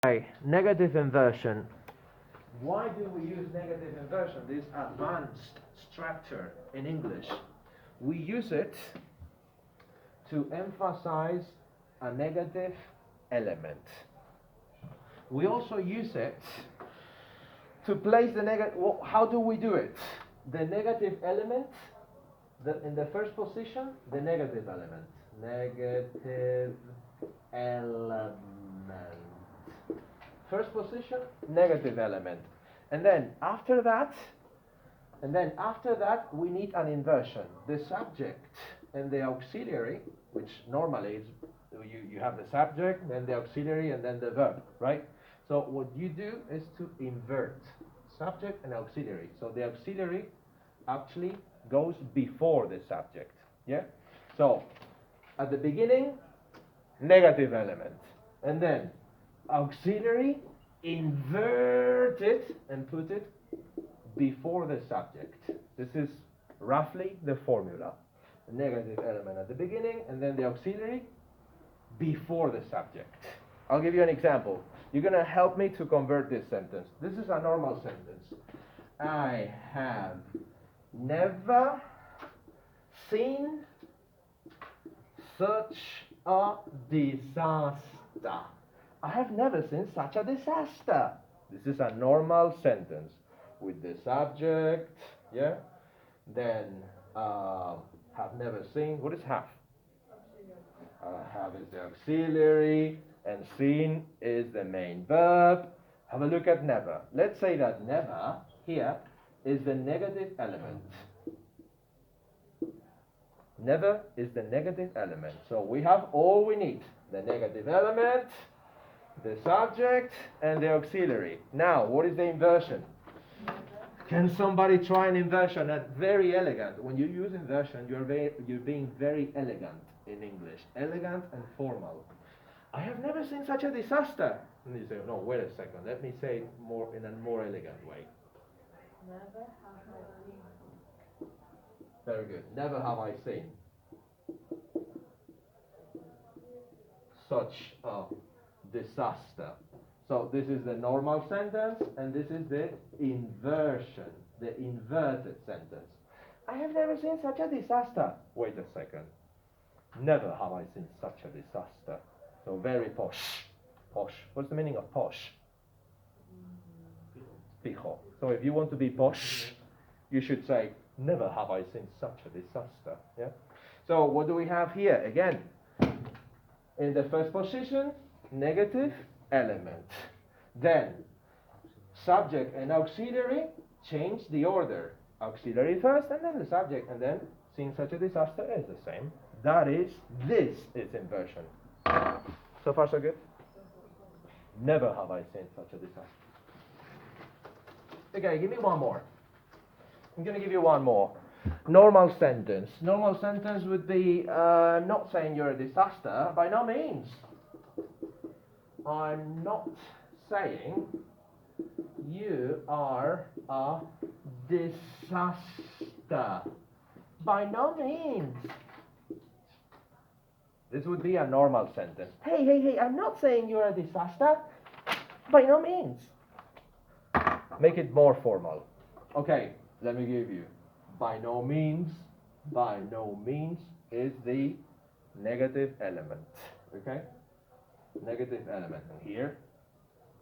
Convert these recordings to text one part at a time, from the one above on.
Negative inversion. Why do we use negative inversion, this advanced structure in English? We use it to emphasize a negative element. We also use it to place the negative. Well, how do we do it? The negative element, in the first position, the negative element. Negative element. First position, negative element. And then after that, we need an inversion. The subject and the auxiliary, which normally is, you have the subject, then the auxiliary, and then the verb, right? So what you do is to invert subject and auxiliary. So the auxiliary actually goes before the subject, yeah? So at the beginning, negative element, and then auxiliary, invert it and put it before the subject. This is roughly the formula. The negative element at the beginning, and then the auxiliary before the subject. I'll give you an example. You're going to help me to convert this sentence. This is a normal sentence. I have never seen such a disaster. I have never seen such a disaster. This is a normal sentence with the subject, yeah? Then have never seen. What is have? Have is the auxiliary, and seen is the main verb. Have a look at never. Let's say that never here is the negative element. Never is the negative element. So we have all we need. The negative element, the subject, and the auxiliary. Now, what is the inversion? Can somebody try an inversion? That's very elegant. When you use inversion, you're being very elegant in English. Elegant and formal. I have never seen such a disaster. And you say, no, wait a second. Let me say it in a more elegant way. Never have I seen. Very good. Never have I seen such a disaster. So this is the normal sentence, and this is the inversion, the inverted sentence. I have never seen such a disaster. Wait a second. Never have I seen such a disaster. So very posh. Posh. What's the meaning of posh? Pijo. So if you want to be posh, you should say, never have I seen such a disaster. Yeah. So what do we have here? Again, in the first position, negative element. Then, subject and auxiliary, change the order. Auxiliary first, and then the subject, and then seeing such a disaster is the same. This is inversion. So far so good? Never have I seen such a disaster. Okay, give me one more. I'm going to give you one more. Normal sentence. Normal sentence would be not saying you're a disaster, by no means. I'm not saying you are a disaster. By no means. This would be a normal sentence. Hey, I'm not saying you're a disaster. By no means. Make it more formal. Okay, let me give you. By no means is the negative element. Okay? Negative element. And here,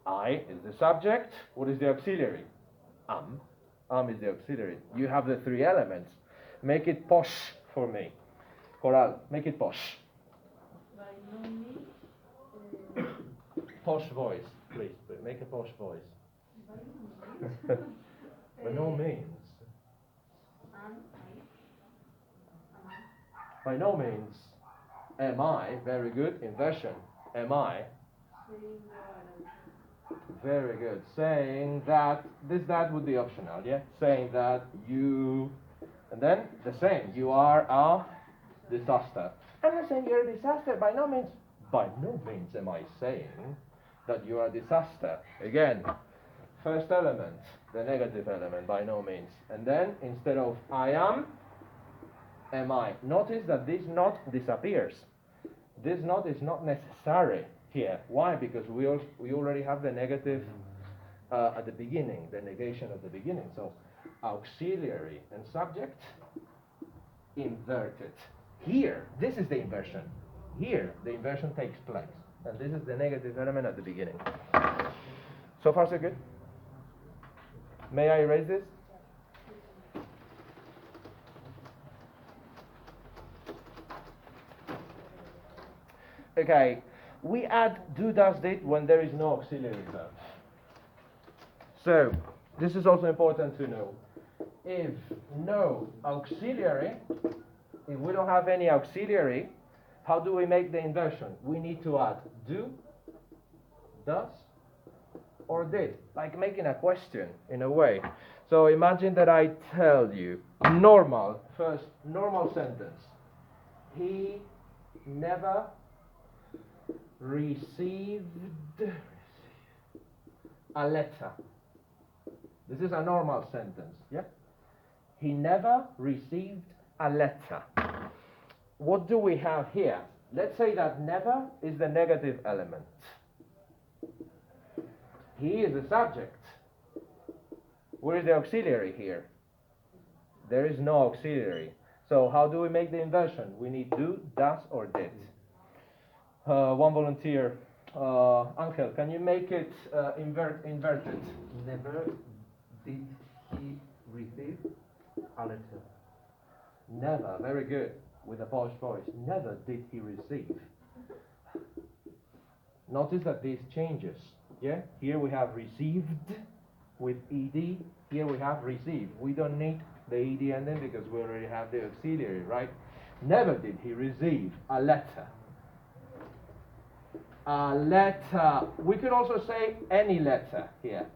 I is the subject. What is the auxiliary? Is the auxiliary. You have the three elements. Make it posh for me. Coral, make it posh. By no means. Posh voice, please. Make a posh voice. By no means. By no means. Am I? Very good. Inversion. Am I? Very good. Saying that. That would be optional, yeah? Saying that you. And then the same. You are a disaster. I'm not saying you're a disaster. By no means. By no means am I saying that you are a disaster. Again. First element, the negative element, by no means. And then, instead of I am I. Notice that this not disappears. This not is not necessary. here. Why? Because we already have the negative at the beginning, the negation at the beginning. So auxiliary and subject inverted. Here, this is the inversion. Here, the inversion takes place. And this is the negative element at the beginning. So far, so good? May I erase this? Okay, we add do, does, did when there is no auxiliary verb. So, this is also important to know. If no auxiliary, if we don't have any auxiliary, how do we make the inversion? We need to add do, does, or did, like making a question in a way. So imagine that I tell you, normal sentence. He never received a letter. This is a normal sentence, yeah? He never received a letter. What do we have here? Let's say that never is the negative element. He is the subject. Where is the auxiliary here? There is no auxiliary. So how do we make the inversion? We need do, does, or did. One volunteer. Angel, can you make it inverted? Never did he receive a letter. Never, very good, with a posh voice. Never did he receive. Notice that this changes. Yeah, here we have received with ed. Here we have received. We don't need the ed ending because we already have the auxiliary, right? Never did he receive a letter. A letter. We could also say any letter here.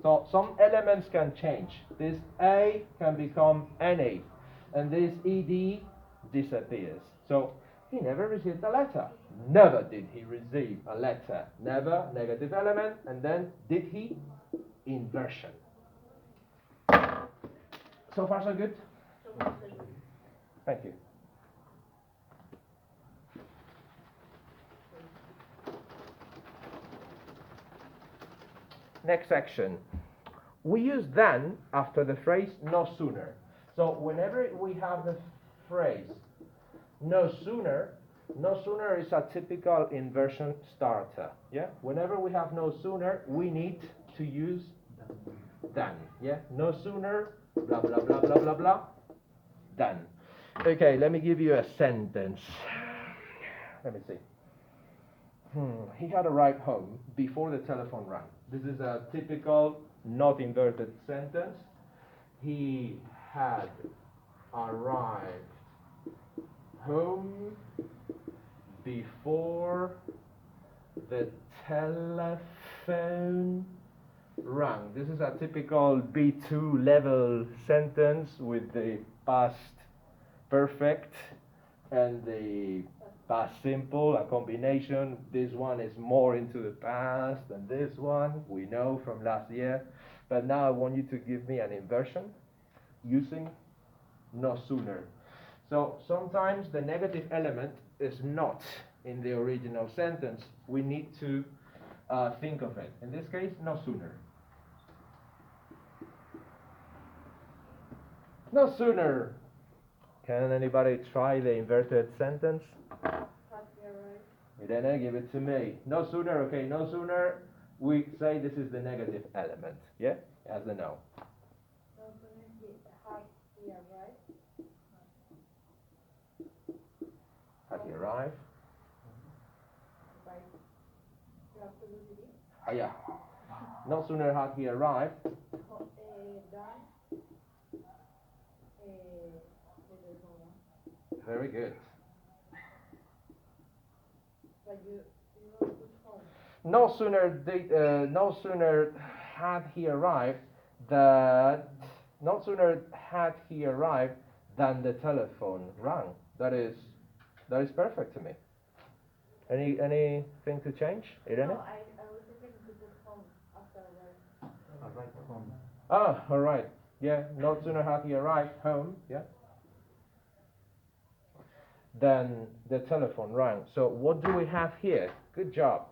So some elements can change. This a can become na, and this ed disappears. So he never received a letter. Never did he receive a letter. Never, negative element, and then did he? Inversion. So far so good? Thank you. Next section. We use then after the phrase no sooner. So whenever we have the phrase no sooner is a typical inversion starter. Yeah? Whenever we have no sooner, we need to use than. Yeah? No sooner, blah, blah, blah, blah, blah, blah, than. Okay, let me give you a sentence. Let me see. He had arrived home before the telephone rang. This is a typical not inverted sentence. He had arrived home before the telephone rang. This is a typical B2 level sentence with the past perfect and the past simple, a combination. This one is more into the past than this one, we know from last year. But now I want you to give me an inversion using no sooner. So sometimes the negative element is not in the original sentence. We need to think of it. In this case, no sooner. No sooner. Can anybody try the inverted sentence? Irene, give it to me. No sooner, okay, no sooner. We say this is the negative element. Yeah? As the no. No sooner had he arrived. Had he arrived? Right. You have to do it. Yeah. No sooner had he arrived. Done. Very good. But you don't put home. No sooner had he arrived than the telephone rang. That is perfect to me. Anything to change, Irene? No, I was thinking to put home after that. Arrived home. Ah, all right. Yeah. No sooner had he arrived home. Yeah. Then the telephone rang. So what do we have here? Good job.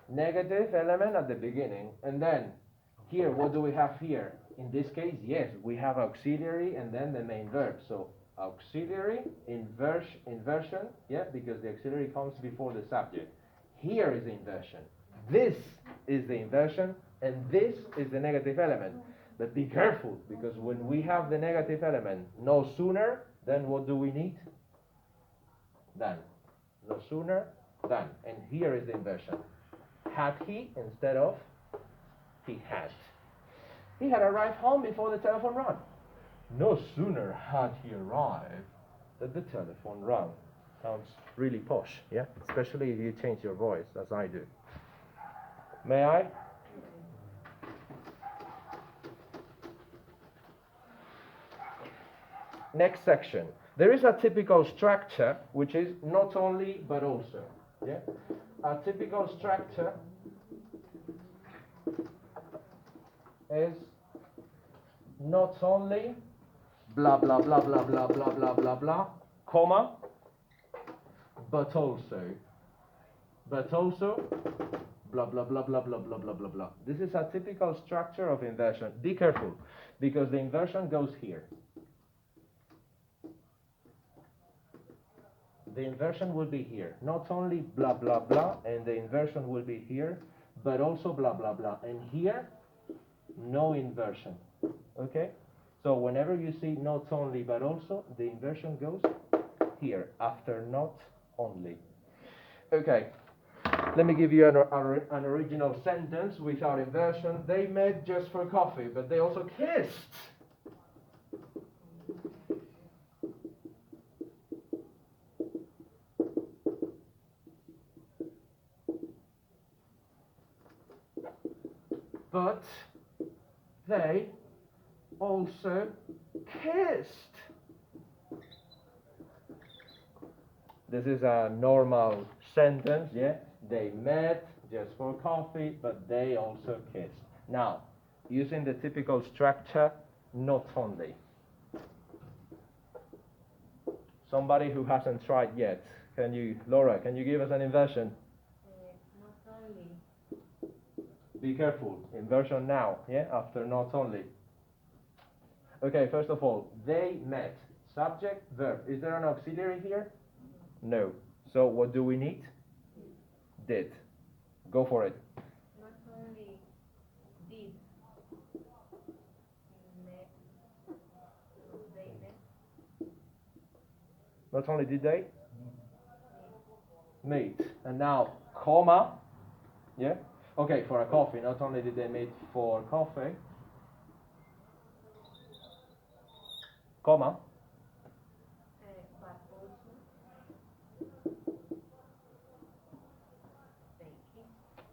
Negative element at the beginning. And then here, what do we have here? In this case, yes, we have auxiliary and then the main verb. So auxiliary, inversion, yeah, because the auxiliary comes before the subject. Here is the inversion. This is the inversion, and this is the negative element. But be careful, because when we have the negative element no sooner, then what do we need? Than. No sooner than. And here is the inversion. Had he instead of he had. He had arrived home before the telephone rang. No sooner had he arrived that the telephone rang. Sounds really posh, yeah? Especially if you change your voice, as I do. May I? Next section. There is a typical structure which is not only but also. Yeah? A typical structure is not only blah blah blah blah blah blah blah blah blah, comma, but also blah blah blah blah blah blah blah blah blah. This is a typical structure of inversion. Be careful, because the inversion goes here. The inversion will be here. Not only blah blah blah, and the inversion will be here, but also blah blah blah. And here, no inversion. Okay? So whenever you see not only but also, the inversion goes here, after not only. Okay. Let me give you an original sentence without inversion. They met just for coffee, but they also kissed. But they also kissed. This is a normal sentence, yeah? They met just for coffee, but they also kissed. Now, using the typical structure, not only. Somebody who hasn't tried yet. Laura, can you give us an inversion? Not only. Be careful. Inversion now, yeah? After not only. Okay, first of all, they met. Subject, verb. Is there an auxiliary here? No. So what do we need? Did. Go for it. Not only did they met. Not only did they meet. And now, comma. Yeah? Okay, for a coffee. Not only did they meet for coffee, comma. But also they kissed.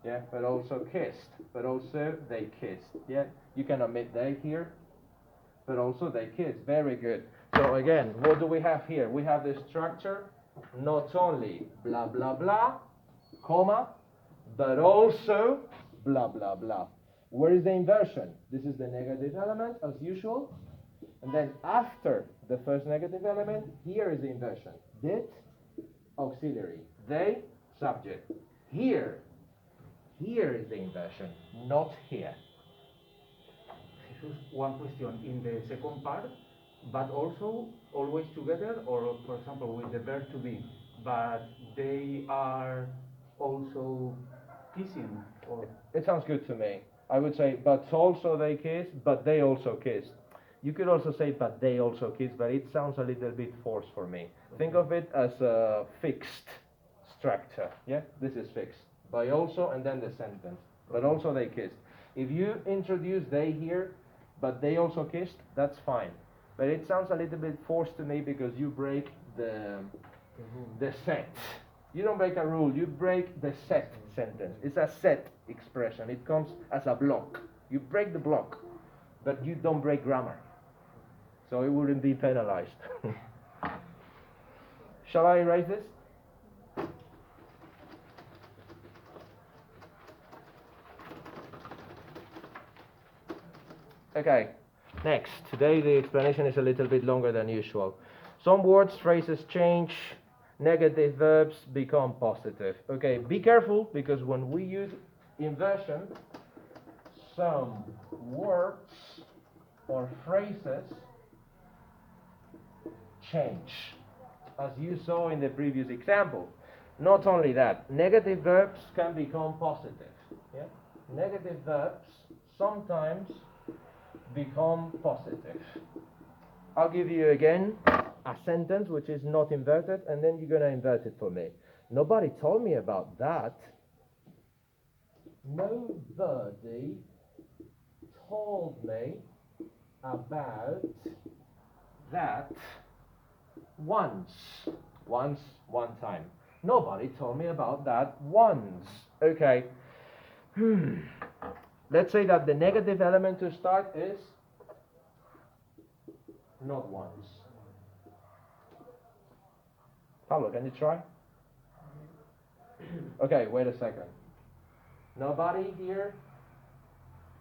Yeah, but also kissed. But also they kissed. Yeah, you can omit they here. But also they kissed. Very good. So again, what do we have here? We have the structure, not only blah blah blah, comma, but also blah blah blah. Where is the inversion? This is the negative element as usual. And then after the first negative element, here is the inversion. Did, auxiliary. They, subject. Here is the inversion, not here. Jesus, one question. In the second part, but also always together, or for example with the verb to be, but they are also kissing, or It sounds good to me. I would say, but also they kissed, but they also kissed. You could also say, but they also kissed, but it sounds a little bit forced for me. Think of it as a fixed structure. Yeah, this is fixed. By also, and then the sentence. But also they kissed. If you introduce they here, but they also kissed, that's fine. But it sounds a little bit forced to me because you break the set. You don't break a rule, you break the set sentence. It's a set expression. It comes as a block. You break the block, but you don't break grammar. So it wouldn't be penalized. Shall I erase this? Okay, next. Today the explanation is a little bit longer than usual. Some words, phrases change, negative verbs become positive. Okay, be careful because when we use inversion, some words or phrases change, as you saw in the previous example. Not only that, negative verbs can become positive. Yeah? Negative verbs sometimes become positive. I'll give you again a sentence which is not inverted, and then you're going to invert it for me. Nobody told me about that. Nobody told me about that once. Once, one time. Nobody told me about that once. Okay. Let's say that the negative element to start is not once. Pablo, can you try? Okay, wait a second. Nobody here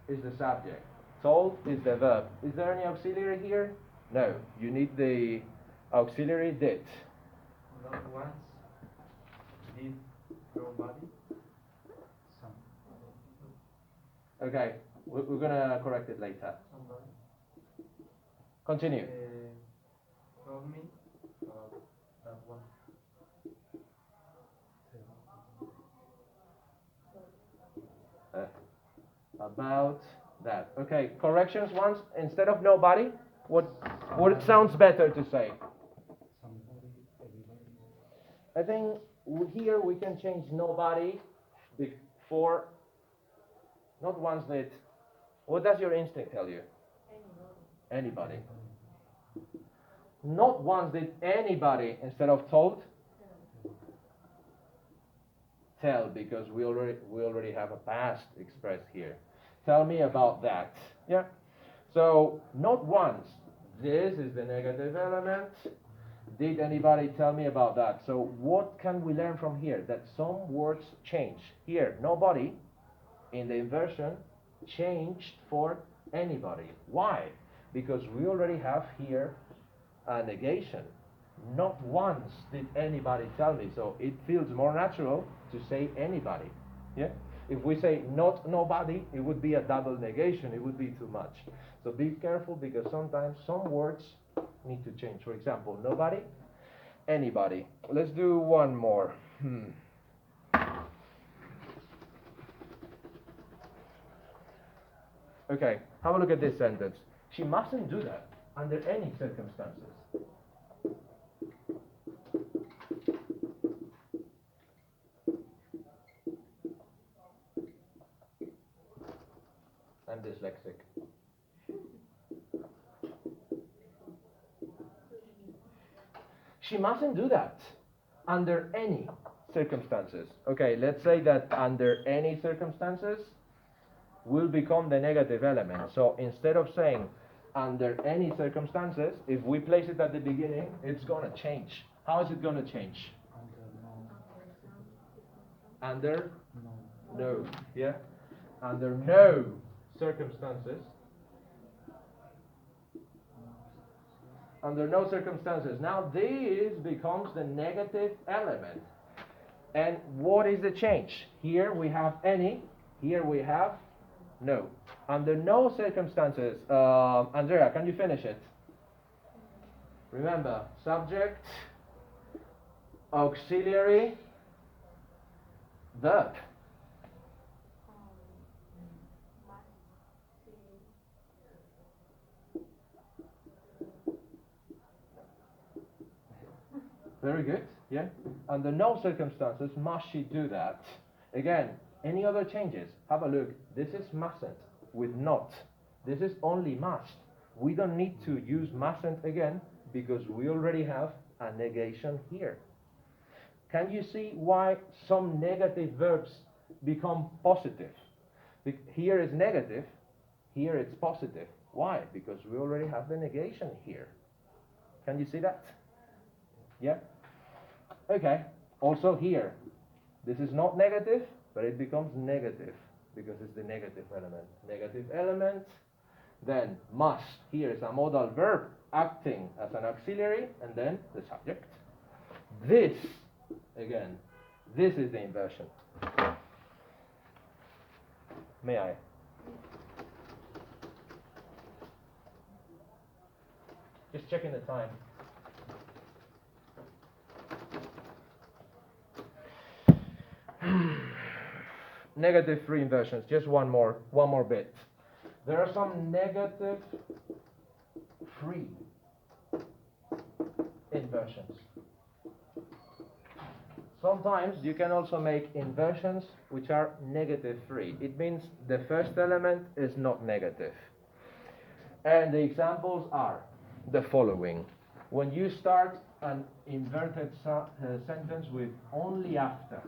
is the subject. Told is the verb. Is there any auxiliary here? No. You need the auxiliary did. Not once. Did nobody? Some. Okay, we're gonna correct it later. Somebody. Continue. Told me that one. About that. Okay, corrections once. Instead of nobody, what it sounds better to say? Somebody, everybody. I think here we can change nobody for not once did. What does your instinct tell you? Anybody. Not once did anybody instead of told. Tell, because we already have a past expressed here. Tell me about that. Yeah. So not once. This is the negative element. Did anybody tell me about that? So what can we learn from here? That some words change. Here, nobody in the inversion changed for anybody. Why? Because we already have here a negation. Not once did anybody tell me. So it feels more natural to say anybody. Yeah? If we say not nobody, it would be a double negation. It would be too much. So be careful because sometimes some words need to change. For example, nobody, anybody. Let's do one more. Okay, have a look at this sentence. She mustn't do that under any circumstances. I'm dyslexic. She mustn't do that under any circumstances. Okay, let's say that under any circumstances will become the negative element. So instead of saying under any circumstances, if we place it at the beginning, it's going to change. How is it going to change? Under no. Yeah? Under no circumstances. Under no circumstances. Now this becomes the negative element. And what is the change? Here we have any. Here we have no. Under no circumstances. Andrea, can you finish it? Remember, subject, auxiliary, verb. Very good, yeah? Under no circumstances must she do that. Again, any other changes? Have a look. This is mustn't with not. This is only must. We don't need to use mustn't again because we already have a negation here. Can you see why some negative verbs become positive? Here is negative, here it's positive. Why? Because we already have the negation here. Can you see that? Yeah? Okay, also here, this is not negative, but it becomes negative because it's the negative element. Negative element, then must. Here is a modal verb acting as an auxiliary, and then the subject. This, again, this is the inversion. May I? Just checking the time. Negative 3 inversions, just one more bit. There are some negative 3 inversions. Sometimes you can also make inversions which are negative 3. It means the first element is not negative. And the examples are the following. When you start an inverted sentence with only after,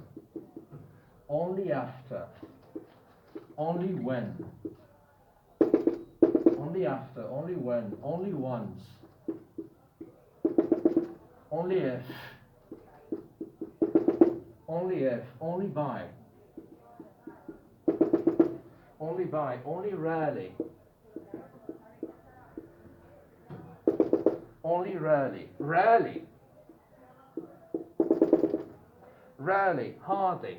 only after, only when, only after, only when, only once, only if, only by, only rarely, only rarely, hardly,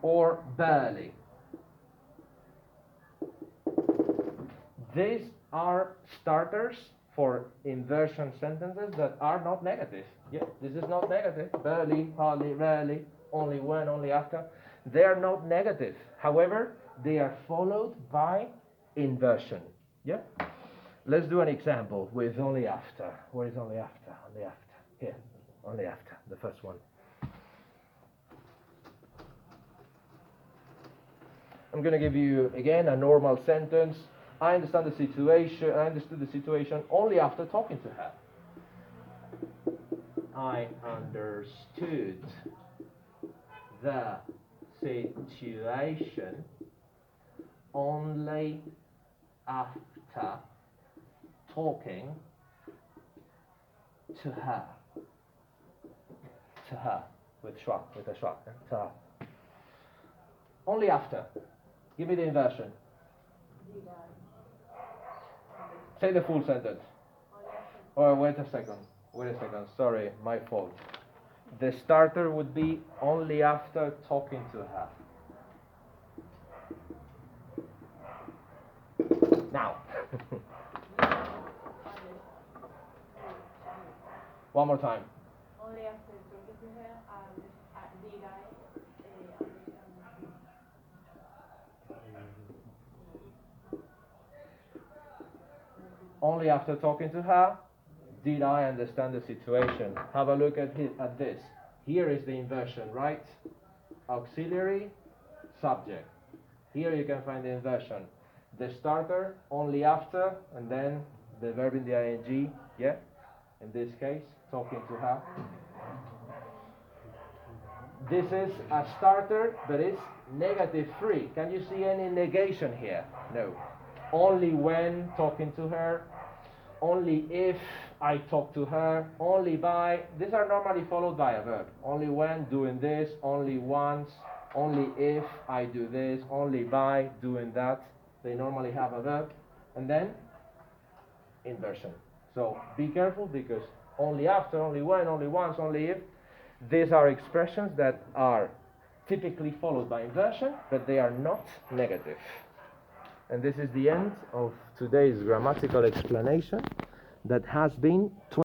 or barely. These are starters for inversion sentences that are not negative. Yeah, this is not negative. Barely, hardly, rarely, only when, only after. They are not negative. However, they are followed by inversion. Yeah? Let's do an example with only after. Where is only after? Only after. Here. Only after. The first one. I'm going to give you, again, a normal sentence. I understood the situation only after talking to her. I understood the situation only after talking to her. To her, with a schwa. To her. Only after. Give me the inversion. Say the full sentence. Oh, wait a second. Sorry, my fault. The starter would be only after talking to her. Now. One more time. Only after talking to her, did I understand? Only after talking to her did I understand the situation. Have a look at this. Here is the inversion, right? Auxiliary, subject. Here you can find the inversion. The starter, only after, and then the verb in the ing, yeah? In this case, talking to her. This is a starter, but it's negative 3. Can you see any negation here? No. Only when talking to her, only if I talk to her, only by. These are normally followed by a verb. Only when doing this, only once, only if I do this, only by doing that. They normally have a verb. And then inversion. So be careful, because only after, only when, only once, only if. These are expressions that are typically followed by inversion, but they are not negative. And this is the end of today's grammatical explanation that has been